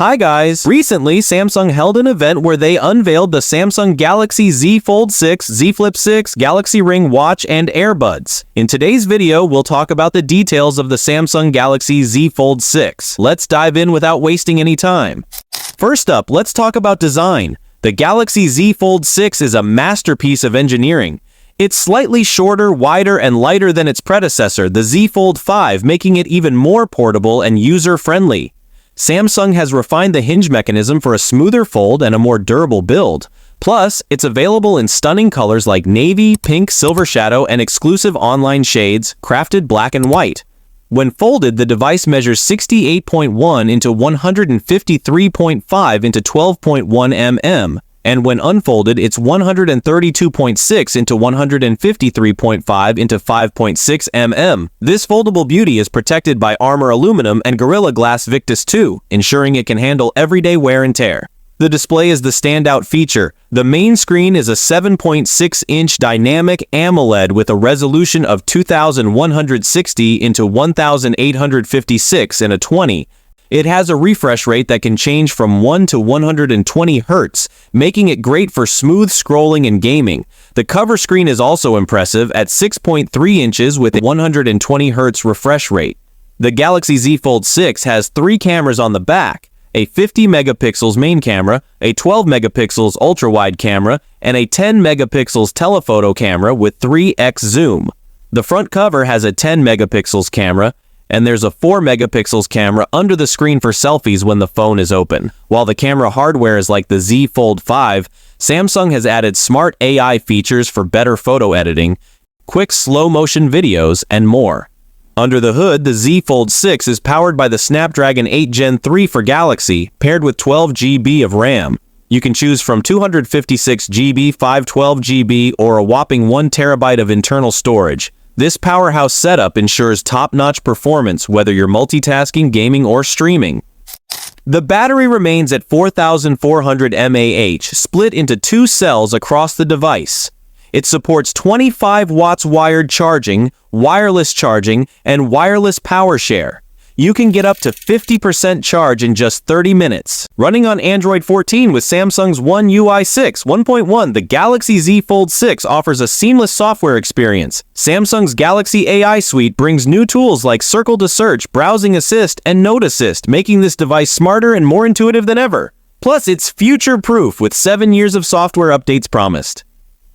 Hi guys! Recently, Samsung held an event where they unveiled the Samsung Galaxy Z Fold 6, Z Flip 6, Galaxy Ring watch, and earbuds. In today's video, we'll talk about the details of the Samsung Galaxy Z Fold 6. Let's dive in without wasting any time. First up, let's talk about design. The Galaxy Z Fold 6 is a masterpiece of engineering. It's slightly shorter, wider, and lighter than its predecessor, the Z Fold 5, making it even more portable and user-friendly. Samsung has refined the hinge mechanism for a smoother fold and a more durable build. Plus, it's available in stunning colors like navy, pink, silver shadow, and exclusive online shades, crafted black and white. When folded, the device measures 68.1 into 153.5 into 12.1 mm, and when unfolded, it's 132.6 into 153.5 into 5.6 mm. This foldable beauty is protected by Armor Aluminum and Gorilla Glass Victus 2, ensuring it can handle everyday wear and tear. The display is the standout feature. The main screen is a 7.6-inch dynamic AMOLED with a resolution of 2160 into 1856 in a 20. It has a refresh rate that can change from 1 to 120 Hz, making it great for smooth scrolling and gaming. The cover screen is also impressive at 6.3 inches with a 120 Hz refresh rate. The Galaxy Z Fold 6 has 3 cameras on the back, a 50 megapixels main camera, a 12 megapixels ultra-wide camera, and a 10 megapixels telephoto camera with 3x zoom. The front cover has a 10 megapixels camera, and there's a 4 megapixels camera under the screen for selfies when the phone is open. While the camera hardware is like the Z Fold 5, Samsung has added smart AI features for better photo editing, quick slow-motion videos, and more. Under the hood, the Z Fold 6 is powered by the Snapdragon 8 Gen 3 for Galaxy, paired with 12 GB of RAM. You can choose from 256 GB, 512 GB, or a whopping 1 TB of internal storage. This powerhouse setup ensures top-notch performance whether you're multitasking, gaming, or streaming. The battery remains at 4,400 mAh, split into 2 cells across the device. It supports 25 watts wired charging, wireless charging, and wireless power share. You can get up to 50% charge in just 30 minutes. Running on Android 14 with Samsung's One UI 6 1.1, the Galaxy Z Fold 6 offers a seamless software experience. Samsung's Galaxy AI Suite brings new tools like Circle to Search, Browsing Assist, and Note Assist, making this device smarter and more intuitive than ever. Plus, it's future-proof with 7 years of software updates promised.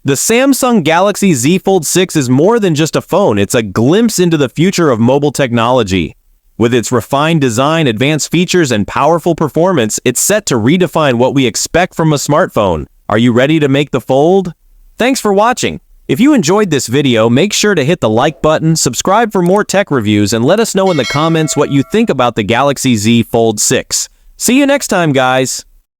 The Samsung Galaxy Z Fold 6 is more than just a phone, it's a glimpse into the future of mobile technology. With its refined design, advanced features, and powerful performance, it's set to redefine what we expect from a smartphone. Are you ready to make the fold? Thanks for watching. If you enjoyed this video, make sure to hit the like button, subscribe for more tech reviews, and let us know in the comments what you think about the Galaxy Z Fold 6. See you next time, guys!